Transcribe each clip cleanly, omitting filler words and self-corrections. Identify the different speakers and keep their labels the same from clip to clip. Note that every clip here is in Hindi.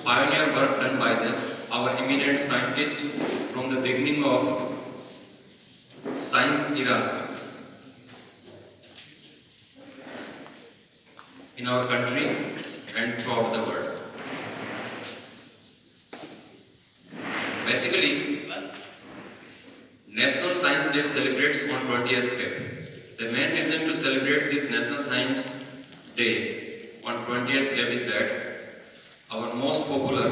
Speaker 1: pioneer work done by our eminent scientists from the beginning of science era in our country and throughout the world. Basically, National Science Day celebrates on 20th Feb. The main reason to celebrate this National Science Day on 20th Feb is that our most popular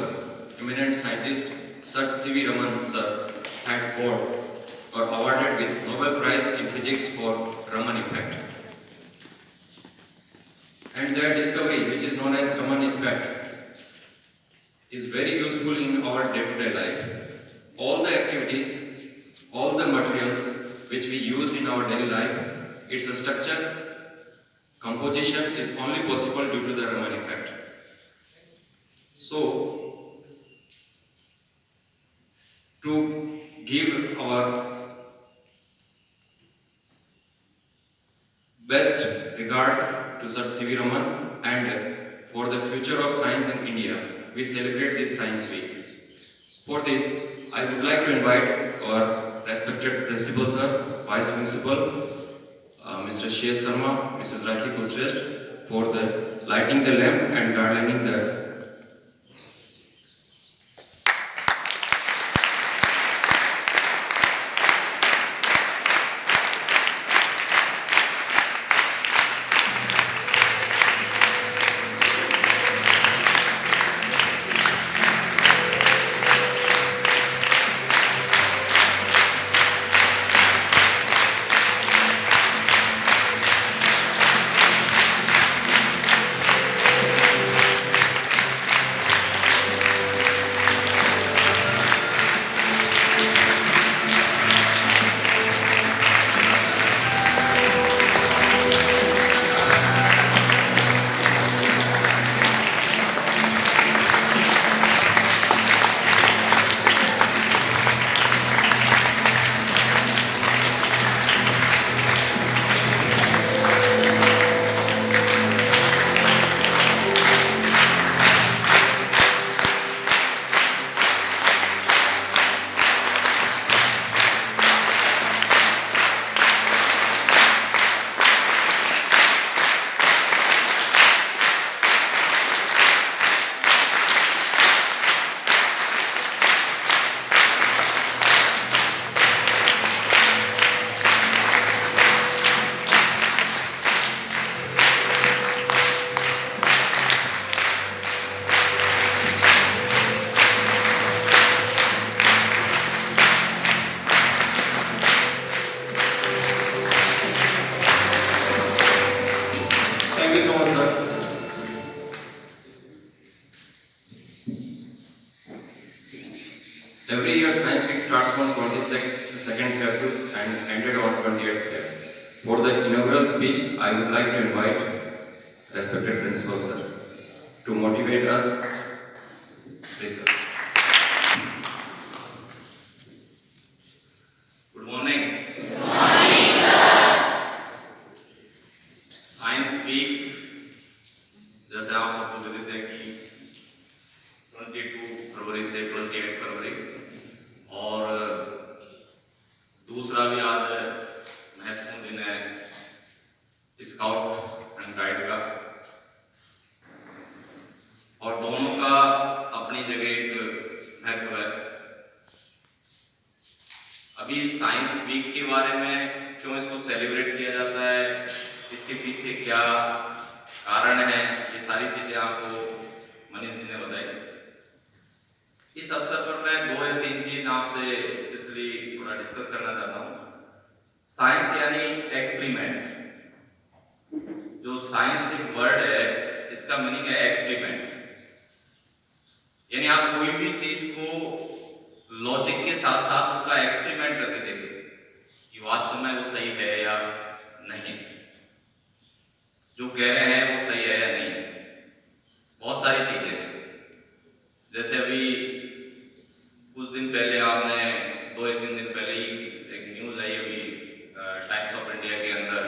Speaker 1: eminent scientist Sir C.V. Raman sir had got or awarded with Nobel Prize in Physics for Raman effect. And their discovery, which is known as Raman effect, is very useful in our day-to-day life. All the activities, all the materials which we used in our daily life, its structure, composition is only possible due to the Raman effect. So, to give our best regard to Sir C.V. Raman and for the future of science in India, we celebrate this Science Week. For this, I would like to invite our respected Principal Sir, Vice Principal, Mr. Shea Sharma, Mrs. Rakhi Kushrest for the lighting the lamp and garlanding the Every year, Science Week starts on 22nd February and ended on 28th February. For the inaugural speech, I would like to invite respected Principal Sir to motivate us. Please, sir.
Speaker 2: Good morning. Good morning, sir. Science Week, जैसे आप सबको विदित है कि 22 फरवरी से 28 फरवरी और दूसरा भी आज महत्वपूर्ण दिन है स्काउट एंड गाइड का, और दोनों का अपनी जगह एक महत्व है। अभी साइंस वीक के बारे में क्यों इसको सेलिब्रेट किया जाता है, इसके पीछे क्या कारण है, ये सारी चीजें आपको मनीष जी ने बताई। इस अवसर पर मैं 2 या 3 चीज आपसे स्पेशली थोड़ा डिस्कस करना चाहता हूँ। साइंस यानी एक्सपेरिमेंट, जो साइंस एक वर्ड है इसका मीनिंग है एक्सपेरिमेंट, यानी आप कोई भी चीज को लॉजिक के साथ साथ उसका एक्सपेरिमेंट करके देखें कि वास्तव में वो सही है या नहीं, जो कह रहे हैं वो सही है या नहीं। बहुत सारी चीजें, जैसे अभी कुछ दिन पहले आपने 2 या 3 दिन पहले ही एक न्यूज आई अभी टाइम्स ऑफ इंडिया के अंदर,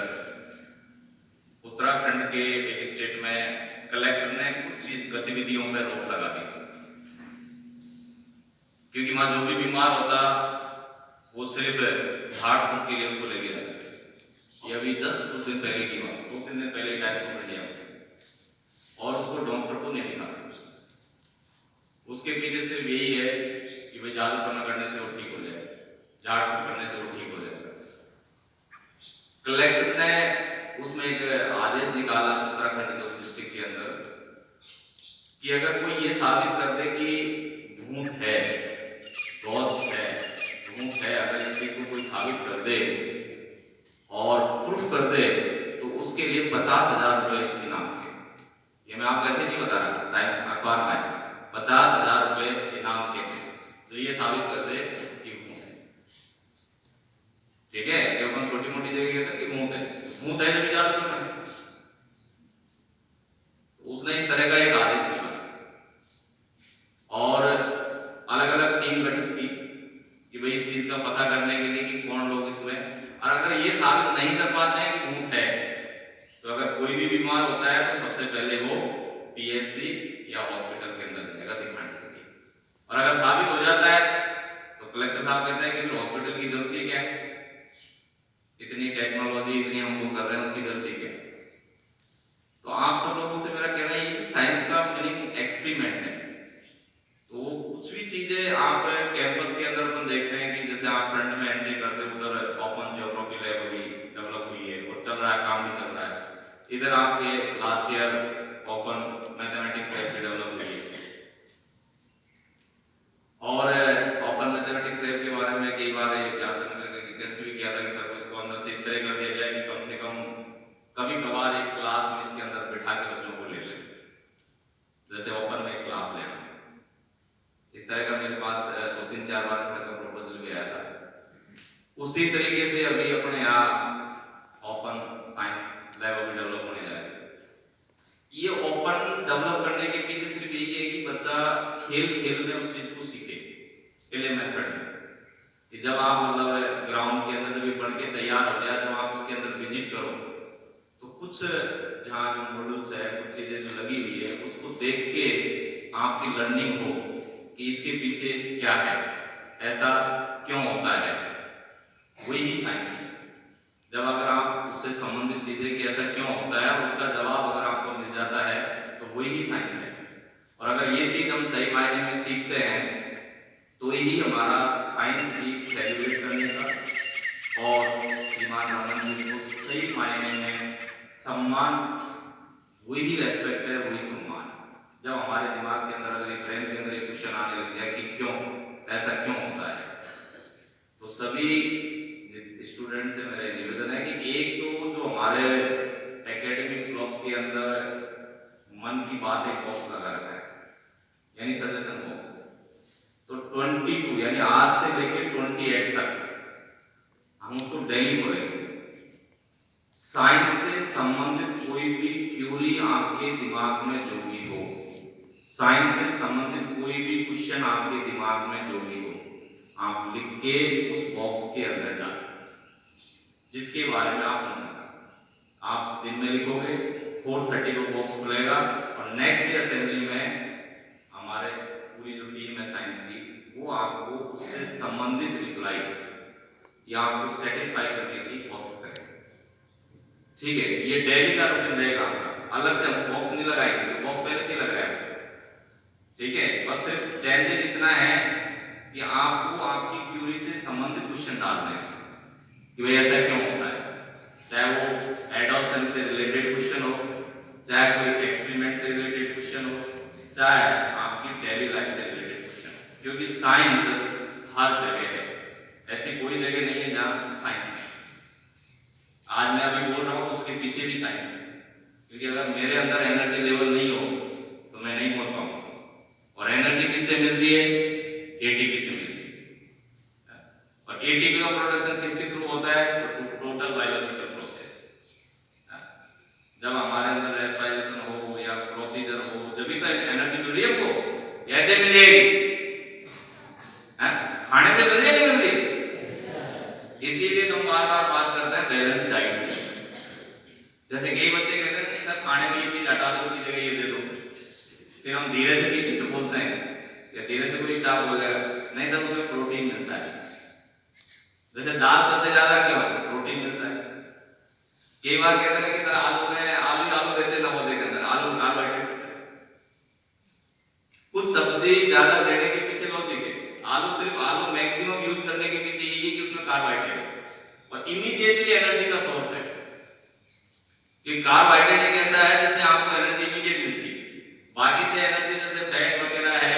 Speaker 2: उत्तराखंड के एक स्टेट में कलेक्टर ने कुछ चीज गतिविधियों पर रोक लगा दी क्योंकि वहाँ जो भी बीमार होता वो सिर्फ झाड़ फूंक के लिए उसको लेके जाते थे। ये अभी जस्ट कुछ दिन पहले की बात, 2-3 दिन पहले टाइप हो गया और उसको डॉक्टर को नहीं दिखा सकते। उसके पीछे सिर्फ यही है कि भाई जादू टोना करने से वो ठीक हो जाए, झाड़ फूंक करने से वो ठीक हो जाएगा। कलेक्टर ने उसमें एक आदेश निकाला उत्तराखंड के उस डिस्ट्रिक्ट के अंदर कि अगर कोई ये साबित कर दे कि भूत है, गॉस्ट है, भूत है, अगर इस चीज को कोई साबित कर दे और प्रूफ कर दे तो उसके लिए 50,000 रुपए इनाम के। ये मैं आपको ऐसे नहीं बता रहा, टाइम अखबार में 50,000 रुपए इनाम के तो ये साबित कर दे कि भूत है। ठीक है, ये अपन छोटी मोटी जगह कहते हैं कि भूत है, भूत है जब जादू करना है। उसने इस तरह का एक आदेश दिया और अलग अलग टीम गठित की कि भाई इस चीज का पता करने के लिए कि कौन लोग इसमें, और अगर ये साबित नहीं कर पाते हैं कि भूत है तो अगर कोई भी बीमार होता है तो सबसे पहले वो पीएचसी या हॉस्पिटल के अंदर जाएगा दिखाने के लिए। और अगर साबित हो जाता है तो कलेक्टर साहब कहते हैं कि फिर हॉस्पिटल की जरूरत क्या है, इतनी टेक्नोलॉजी इतनी हमको कर रहे हैं, उसकी जरूरत क्या है। तो आप सब लोगों से मेरा कहना है कि साइंस का मीनिंग एक्सपेरिमेंट है। तो कुछ भी चीजें आप कैंपस के अंदर अपन देखते हैं कि जैसे आप फ्रंट में एंट्री करते उधर ओपन ज्योग्राफी लैब भी डेवलप हुई है और चल रहा है, काम भी चल रहा है। इधर आपके last year open mathematics lab भी डेवलप हुई है और ओपन मैथमेटिक्स लैब के बारे में कई बार रिक्वेस्ट भी किया था कि सर इसको अंदर से इस तरह कर दिया जाए कि कम से कम कभी कभार एक क्लास में इसके अंदर बिठा के बच्चों को ले लें, जैसे ओपन में एक क्लास लेना। इस तरह का मेरे पास 2-3-4 बार ऐसा का प्रपोजल भी आया था। उसी तरीके से अभी अपने यहाँ ओपन साइंस लैब अभी डेवलप होने जा रही है। ये ओपन डेवलप करने के पीछे सिर्फ यही है कि बच्चा खेल खेल में उस चीज को सीखे, प्ले मेथड में, कि जब आप मतलब ग्राउंड के अंदर जब बढ़ के तैयार हो जाए, जब आप उसके अंदर विजिट करो तो कुछ जहाँ जो मॉड्यूल्स है, कुछ चीजें जो लगी हुई है उसको देख के आपकी लर्निंग हो कि इसके पीछे क्या है, ऐसा क्यों होता है, वही साइंस है। जब अगर आप उससे संबंधित चीजें कि ऐसा क्यों होता है और उसका जवाब अगर आपको मिल जाता है तो वही साइंस है। और अगर ये चीज हम सही मायने में सीखते हैं तो यही हमारा साइंस वीक सेलिब्रेट करने का और श्रीमान रमन जी को सही मायने में सम्मान, वही रेस्पेक्ट है, वही सम्मान। जब हमारे दिमाग के अंदर अगर ब्रेन के अंदर एक क्वेश्चन आने लग जाए कि क्यों, ऐसा क्यों होता है, तो सभी स्टूडेंट से मेरा निवेदन है कि एक तो जो हमारे एकेडमिक ब्लॉक के अंदर मन की बात एक बॉक्स लगा रखा है, यानी सजेशन बॉक्स, तो 22 यानी आज से लेकर 28 तक हम उसको डेली खोलेंगे। साइंस से संबंधित कोई भी क्यूरी आपके दिमाग में जो भी हो, साइंस से संबंधित कोई भी क्वेश्चन आपके दिमाग में जो भी हो, आप लिख के उस बॉक्स के अंदर डालें जिसके बारे में आप पूछना चाहते हैं। आप दिन में लिखोगे, 4:30 को बॉक्स खुलेगा और नेक्स्ट डे असेंबली में हमारे पूरी जो टीम है साइंस की, वो आपको उससे संबंधित रिप्लाई या आपको सेटिस्फाई करने की कोशिश करेंगे। ठीक है, ये डेली का रूटीन रहेगा आपका, अलग से हम बॉक्स नहीं लगाएंगे, बॉक्स पहले से लग रहा है। ठीक है, बस सिर्फ चेंजेस इतना है कि आपको आपकी क्यूरी से संबंधित क्वेश्चन डालने हैं कि भाई ऐसा क्यों होता है, चाहे वो एडॉप्शन से रिलेटेड क्वेश्चन हो, चाहे कोई एक्सपेरिमेंट से रिलेटेड क्वेश्चन हो, चाहे आपकी डेली लाइफ से रिलेटेड क्वेश्चन, क्योंकि साइंस हर जगह है, ऐसी कोई जगह नहीं है जहां साइंस नहीं। आज मैं अभी बोल रहा हूं तो उसके पीछे भी साइंस है, क्योंकि अगर मेरे अंदर एनर्जी लेवल नहीं हो तो मैं नहीं बोल पाऊंगा। और एनर्जी किससे मिलती है? एटीपी से मिलती है। और एटीपी का प्रोडक्शन किसके थ्रू होता है? Total biological process. जब हमारे अंदर रेस्पिरेशन हो या प्रोसीजर हो, जब भी तो एनर्जी मिल रही है हमको, ऐसे मिल जाएगी, खाने से मिल जाएगी, मिल रही। इसीलिए हम बार बार बात करते हैं बैलेंस डाइट की। जैसे कई बच्चे कहते हैं कि सर खाने में ये चीज हटा दो, उसकी जगह ये दे दो, फिर हम धीरे से पीछे से बोलते हैं या धीरे से कोई स्टाफ बोलेगा नहीं सर उसमें प्रोटीन मिलता है। जैसे दाल सबसे ज्यादा क्यों है? प्रोटीन मिलता है। कई बार कहते हैं कि सर आलू में आलू देते नवोदय के अंदर आलू कार्बोहाइड्रेट। कुछ सब्जी ज्यादा देने के पीछे लॉजिक है। सिर्फ आलू मैक्सिमम यूज करने के पीछे ये कि उसमें कार्बोहाइड्रेट है और इमीडिएटली एनर्जी का सोर्स है। क्योंकि कार्बोहाइड्रेट एक ऐसा है जिससे आपको एनर्जी इमीडिएट मिलती है। बाकी से एनर्जी जैसे फैट वगैरह है,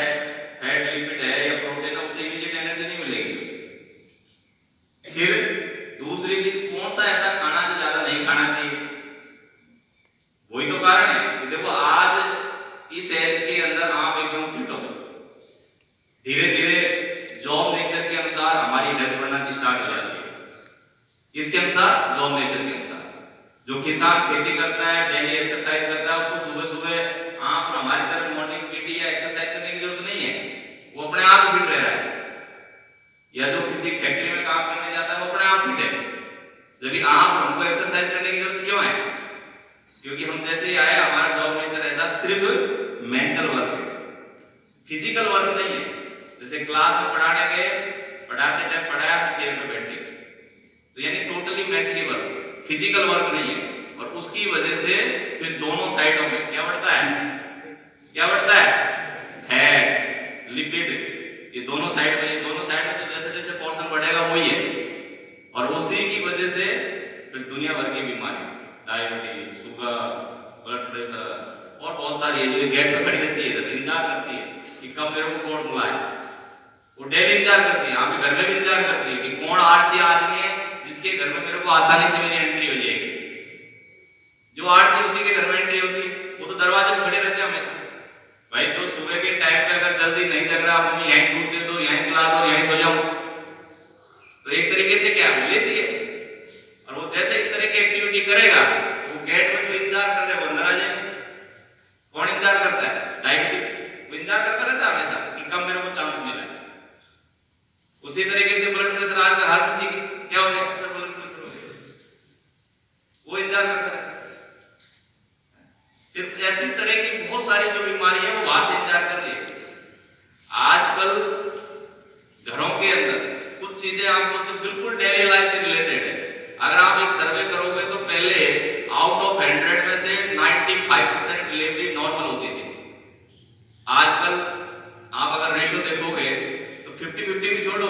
Speaker 2: फैट लिपिड है या प्रोटीन है, उससे इमीडिएट एनर्जी नहीं मिलेगी। फिर दूसरी चीज कौन सा ऐसा खाना जो ज्यादा नहीं खाना चाहिए? वही तो कारण है कि देखो आज इस एज के अंदर आप एकदम फिट हो, धीरे धीरे जॉब नेचर के अनुसार हमारी हेल्थ बढ़ना स्टार्ट हो जाती है। इसके अनुसार जॉब नेचर के अनुसार जो किसान खेती करता है, डेली एक्सरसाइज करता है, उसको सुबह सुबह आप हमारी तरह मॉर्निंग पीटी या एक्सरसाइज करने की जरूरत नहीं है, वो अपने आप फिट रह रहा है। या जो किसी फैक्ट्री में काम करने जाता है वो अपने आप फिट है। जबकि हमको एक्सरसाइज करने की जरूरत क्यों है? क्योंकि हम जैसे ही आए हमारा जॉब नेचर ऐसा सिर्फ मेंटल वर्क है, फिजिकल वर्क नहीं है। जैसे क्लास में पढ़ाने गए, पढ़ाते टाइम पढ़ाया, चेयर पे बैठ गए, तो यानी totally mentally work, physical work नहीं है। और उसकी वजह से फिर दोनों साइडों में क्या बढ़ता है? फैट, लिपिड, ये दोनों साइड में जैसे जैसे पोर्शन बढ़ेगा वही है। और उसी की वजह से फिर दुनिया भर की बीमारी, डायबिटीज, शुगर, ब्लड प्रेशर और बहुत सारी है जो गेट पे खड़ी रहती है, इंतजार करती है कि कब मेरे को कोर्ट बुलाए। वो डेली इंतजार करती है, आपके घर में भी इंतजार करती है कि कौन आरसी आदमी है जिसके घर में मेरे को आसानी से मेरी एंट्री हो जाएगी। जो आरसी उसी के घर में एंट्री होती है, वो तो दरवाजे पे खड़े रहते हैं हमेशा। भाई जो सुबह के टाइम पे अगर जल्दी नहीं जग रहा, मम्मी यहीं दूध दे दो, यहीं पिला दो, यहीं सो जाओ, तो एक तरीके से क्या है लेती है। और वो जैसे इस तरह की एक्टिविटी करेगा तो वो गेट में जो इंतजार कर रहे हैं वो अंदर आ जाएंगे। कौन इंतजार करता है? डायबिटिक, वो इंतजार करता रहता है हमेशा कि कब मेरे को चांस मिले। उसी तरीके से ब्लड प्रेशर आजकल हर किसी की क्या हो गया, सर ब्लड प्रेशर हो गया, वो इंतजार करता है। फिर ऐसी तरह की बहुत सारी जो बीमारी है वो बाहर से इंतजार कर रही है। आजकल घरों के अंदर कुछ चीजें आपको तो बिल्कुल डेली लाइफ से रिलेटेड है। अगर आप एक सर्वे करोगे तो पहले आउट ऑफ 100 में से 95% डिलीवरी नॉर्मल होती थी। आजकल आप अगर रेशो देखोगे तो 50-50 भी छोड़ो,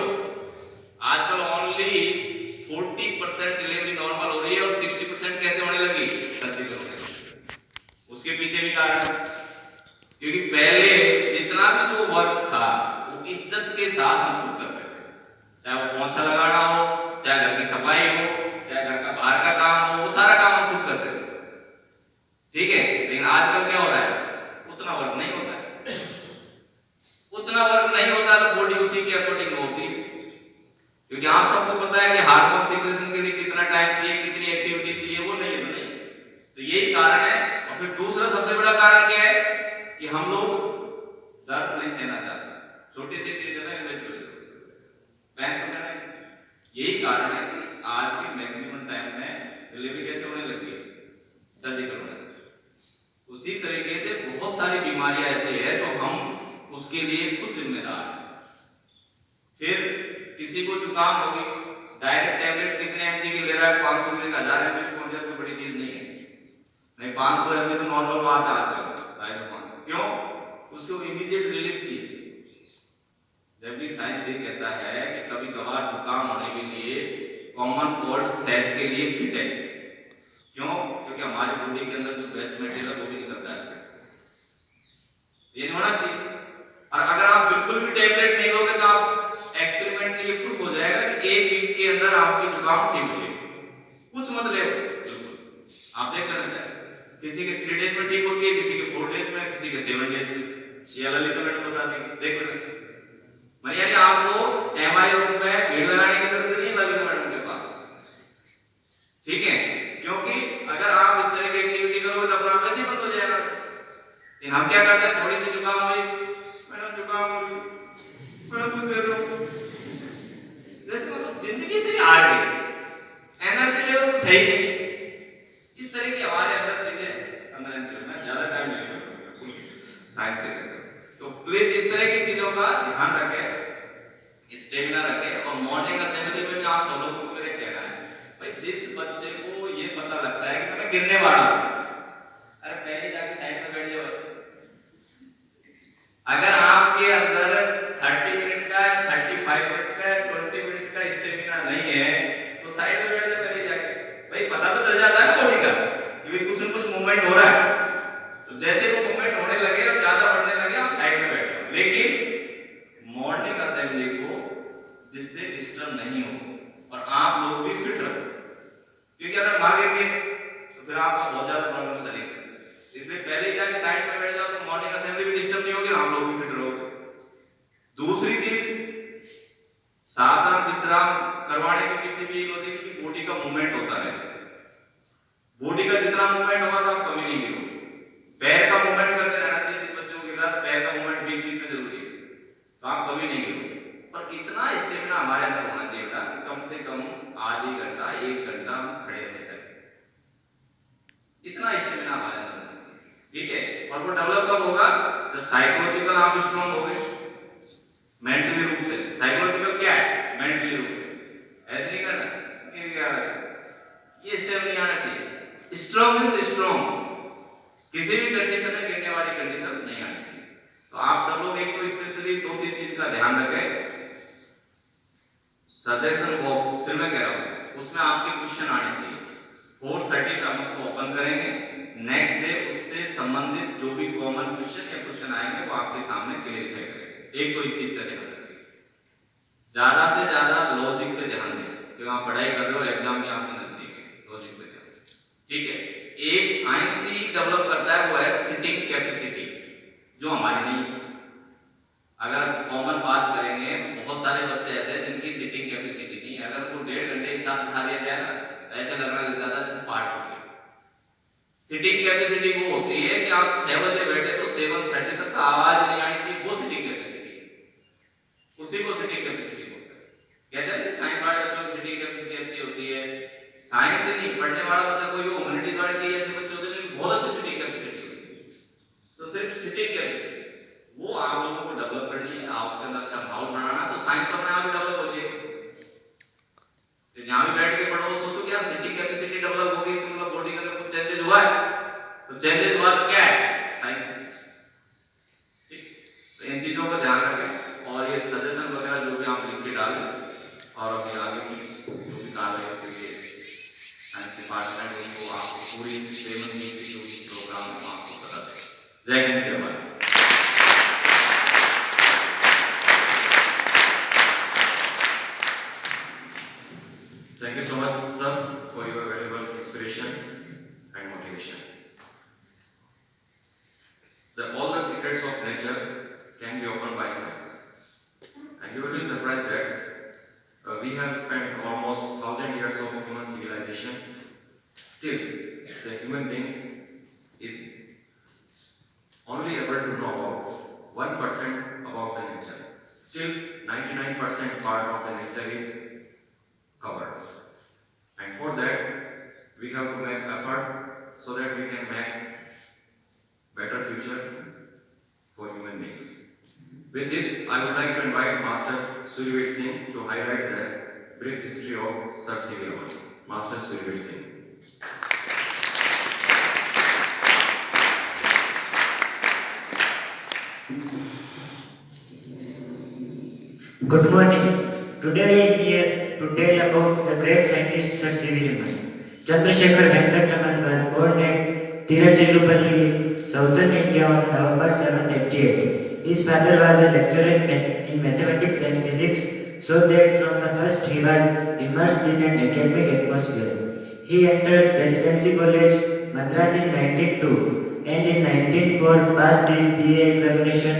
Speaker 2: आजकल ओनली 40% डिलीवरी नॉर्मल हो रही है और 60% कैसे होने लगी? सर्जिकल होने लगी। उसके पीछे भी कारण है क्योंकि पहले जितना भी जो वर्क था वो इज्जत के साथ हम खुद करते थे, चाहे वो पोंछा लगाना हो, चाहे घर की सफाई हो, चाहे घर का बाहर का काम हो, वो सारा काम हम खुद करते थे। ठीक है, लेकिन आजकल क्या हो रहा है? उतना वर्क नहीं होता है। उतना वर्क नहीं होता तो बॉडी उसी के अकॉर्डिंग होती है। क्योंकि आप सबको पता है कि हार्मोन सिक्रेशन के लिए कितना टाइम चाहिए, कितनी एक्टिविटी चाहिए, वो नहीं है तो नहीं। तो यही कारण है। और फिर दूसरा सबसे बड़ा कारण क्या है कि हम लोग दर्द नहीं सहना चाहते। छोटी सी चीज है ना, पैन तो सहना। यही कारण है कि आज के मैक्सिमम टाइम में डिलीवरी कैसे होने लगी है? सर्जिकल होने लगी। उसी तरीके से बहुत सारी बीमारियां ऐसी है तो हम उसके लिए खुद जिम्मेदार हैं। फिर किसी को जुकाम होगी, डायरेक्ट टैबलेट कितने एमजी की ले रहा है? 500 की, 1000 एमजी की पहुंच जाए कोई बड़ी चीज नहीं है। नहीं 500 एमजी तो नॉर्मल बात है आजकल। क्यों? उसको इमीडिएट रिलीफ चाहिए। जबकि साइंस ये कहता है कि कभी कभार जुकाम होने के लिए कॉमन कोल्ड सेहत के लिए फिट है। क्यों? क्योंकि हमारी बॉडी के अंदर जो वेस्ट मटेरियल वो भी निकलता है। ये नहीं होना चाहिए। और अगर आप बिल्कुल भी टैबलेट नहीं लोगे तो आप एक्सपेरिमेंट के लिए प्रूफ हो जाएगा कि 1 वीक के अंदर आपकी जुकाम ठीक हो गई। कुछ मत ले, आप देख लेना चाहिए। किसी के 3 डेज में ठीक होती है, किसी के 4 डेज में, किसी के 7 डेज में। ये ललिता मैडम बता देंगे, देख लेना चाहिए। यानी आपको एमआई रूम में भीड़ लगाने की जरूरत नहीं है ललिता मैडम के पास। ठीक है, क्योंकि अगर आप इस तरह की एक्टिविटी करोगे तो अपना आप वैसे ही बंद हो चीजों का ध्यान रखें, स्टेमिना रखें। और मॉर्निंग असेंबली में भी आप सब लोगों को मेरे कहना है भाई, जिस बच्चे को ये पता लगता है कि मैं गिरने वाला हूं, अरे पहले जाके साइड में बैठ जाओ। अगर आपके अंदर 30 मिनट का 35 मिनट्स का 20 मिनट्स का स्टेमिना नहीं है तो साइड में बैठ जाओ पहले जाके। भाई पता तो चल जाता है बॉडी का कि भाई कुछ न कुछ मूवमेंट हो रहा है, तो जैसे वो मूवमेंट होने लगे और ज्यादा बढ़ने लगे आप साइड में बैठ जाओ। लेकिन मॉर्निंग असेंबली को जिससे डिस्टर्ब नहीं हो और आप लोग भी फिट रहो, क्योंकि अगर भागेंगे तो फिर आपको बहुत ज्यादा प्रॉब्लम चलेगी। इसलिए पहले ही जाके साइड में बैठ जाओ तो मॉर्निंग असेंबली भी डिस्टर्ब नहीं होगी, आप लोग भी फिट रहोगे। दूसरी चीज, सावधान विश्राम करवाने के पीछे भी एक होती है कि बॉडी का मूवमेंट होता रहे। बॉडी का जितना मूवमेंट होगा तो आप कभी नहीं गिरोगे। पैर का मूवमेंट करते रहना चाहिए, जिस बच्चे को गिर रहा है पैर का मूवमेंट बीच बीच में जरूरी है, तो आप कभी नहीं गिरोगे। पर इतना स्टेमिना हमारे अंदर होना चाहिए था कि कम से कम आधी घंटा 1 घंटा हम खड़े रह सके, इतना स्टेमिना हमारे अंदर होना चाहिए, ठीक है। और वो डेवलप कब होगा, जब साइकोलॉजिकल आप स्ट्रांग हो गए, मेंटली रूप से। साइकोलॉजिकल क्या है, मेंटली रूप से। ऐसे नहीं करना कि ये स्टेप नहीं आना चाहिए। स्ट्रांग मींस स्ट्रांग, किसी भी कंडीशन में गिरने वाली कंडीशन नहीं आनी चाहिए। तो आप सब लोग एक तो स्पेशली 2-3 चीज का ध्यान रखें। सजेशन बॉक्स, फिर मैं कह रहा हूं उसमें आपके क्वेश्चन आने चाहिए। 4:30 का हम उसको ओपन करेंगे, नेक्स्ट डे उससे संबंधित जो भी कॉमन क्वेश्चन या क्वेश्चन आएंगे वो आपके सामने क्लियर करेंगे। एक तो इस चीज का ध्यान रखिए, ज्यादा से ज्यादा लॉजिक पे ध्यान दें, क्योंकि आप पढ़ाई कर रहे हो, एग्जाम भी आपके नजदीक है, लॉजिक पे ध्यान, ठीक है। एक साइंस ही डेवलप करता है, वो है सिटिंग कैपेसिटी, जो हमारी नहीं। अगर कॉमन बात करेंगे, बहुत सारे बच्चे ऐसे हैं जिनकी सिटिंग कैपेसिटी नहीं है। अगर वो 1.5 घंटे एक साथ उठा दिया जाए ना, ऐसा लग रहा है ज्यादा जैसे पार्ट हो गया। सिटिंग कैपेसिटी वो होती है कि आप 6 बजे बैठे तो 7:30 तक आवाज नहीं आनी चाहिए, वो सिटिंग कैपेसिटी है, उसी को सिटिंग कैपेसिटी बोलते हैं। कहते हैं कि साइंस वाले बच्चों की सिटिंग कैपेसिटी अच्छी होती है, साइंस से नहीं पढ़ने वाला बच्चा कोई भी ह्यूमैनिटीज वाले के ऐसे बच्चे होते हैं बहुत अच्छी सिटिंग कैपेसिटी होती है। तो सिर्फ सिटिंग कैपेसिटी वो आप लोगों को डेवलप करनी है, आप उसके अंदर अच्छा माहौल बनाना, तो साइंस तो अपने आप ही डेवलप हो जाएगी। तो जहां भी बैठ के पढ़ो सोचो क्या सिटिंग कैपेसिटी डेवलप होगी, इसका मतलब बॉडी के अंदर कुछ चेंजेस हुआ है, तो चेंजेस हुआ तो क्या है, साइंस, ठीक। तो इन चीजों का ध्यान रखें और ये सजेशन वगैरह जो भी आप लिख के डालें और अपनी आगे की जो भी कार्रवाई के लिए साइंस डिपार्टमेंट उसको आपको पूरी 7 दिन की जो प्रोग्राम है आपको बता दें। जय हिंद, जय Bharat.
Speaker 1: Thank you so much, sir, for your valuable inspiration and motivation. All the secrets of nature can be opened by science. And you will be surprised that we have spent almost 1,000 years of human civilization. Still, the human beings is only able to know about 1% about the nature. Still, 99% part of the nature is covered. And for that, we have to make effort so that we can make better future for human beings. With this, I would like to invite Master Suryaveer Singh to highlight the brief history of Sir C.V. Raman. Master Suryaveer Singh.
Speaker 3: Good morning. Today I am here to tell about the great scientist Sir C.V. Raman. Chandrasekhar Venkat Raman was born at Tiruchirappalli, southern India on November 7, 1988. His father was a lecturer in mathematics and physics, so that from the first he was immersed in an academic atmosphere. He entered Presidency College, Madras in 1902 and in 1904 passed his BA examination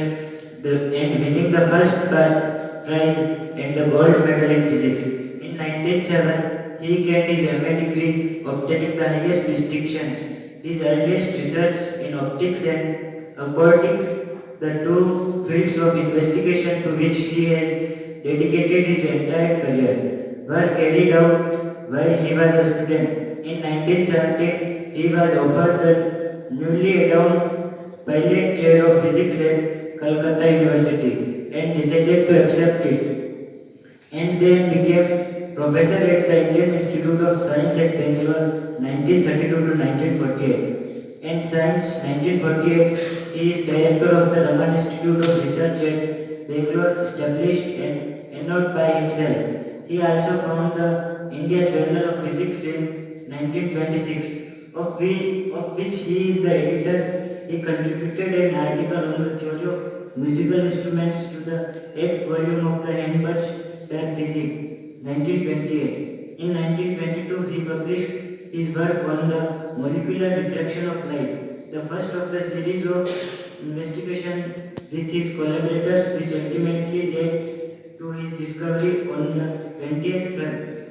Speaker 3: and winning the first prize and the gold medal in physics. In 1907, he gained his MA degree, obtaining the highest distinctions. His earliest research in optics and occultics, the two fields of investigation to which he has dedicated his entire career, were carried out while he was a student. In 1917, he was offered the newly endowed Pilot Chair of Physics at Calcutta University and decided to accept it, and then became professor at the Indian Institute of Science at Bangalore 1932 to 1948. And since 1948, he is director of the Raman Institute of Research at Bangalore, established and endowed by himself. He also founded the India Journal of Physics in 1926, of which he is the editor. He contributed an article on the theory of musical instruments to the 8th volume of the Handbuch der Physik, 1928. In 1922, he published his work on the molecular diffraction of light, the first of the series of investigation with his collaborators, which ultimately led to his discovery on the 20th February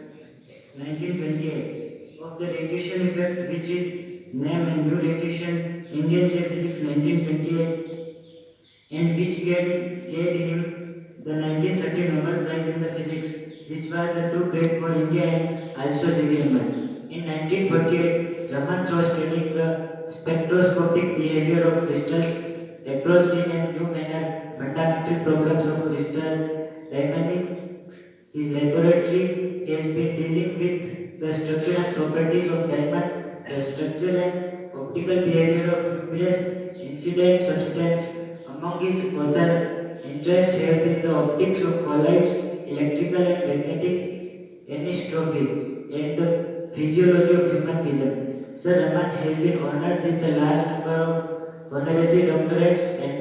Speaker 3: 1928 of the radiation effect, which is named a new radiation Indian J Physics 1928, and which gave him the 1930 Nobel Prize in the Physics, which was the too great for India and also Raman. In 1948, Raman was studying the spectroscopic behavior of crystals, approached in a new manner fundamental problems of crystal dynamics. His laboratory has been dealing with the structure and properties of diamond, the structure and optical behavior of numerous incident substance. Among his other interests have been the optics of colloids, electrical and magnetic anisotropy, and the physiology of human vision. Sir Raman has been honored with a large number of honorary doctorates and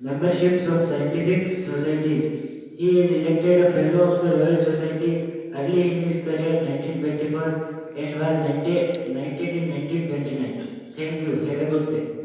Speaker 3: memberships of scientific societies. He is elected a Fellow of the Royal Society early in his career 1924 and was knighted in 1929. Thank you. Have a good day.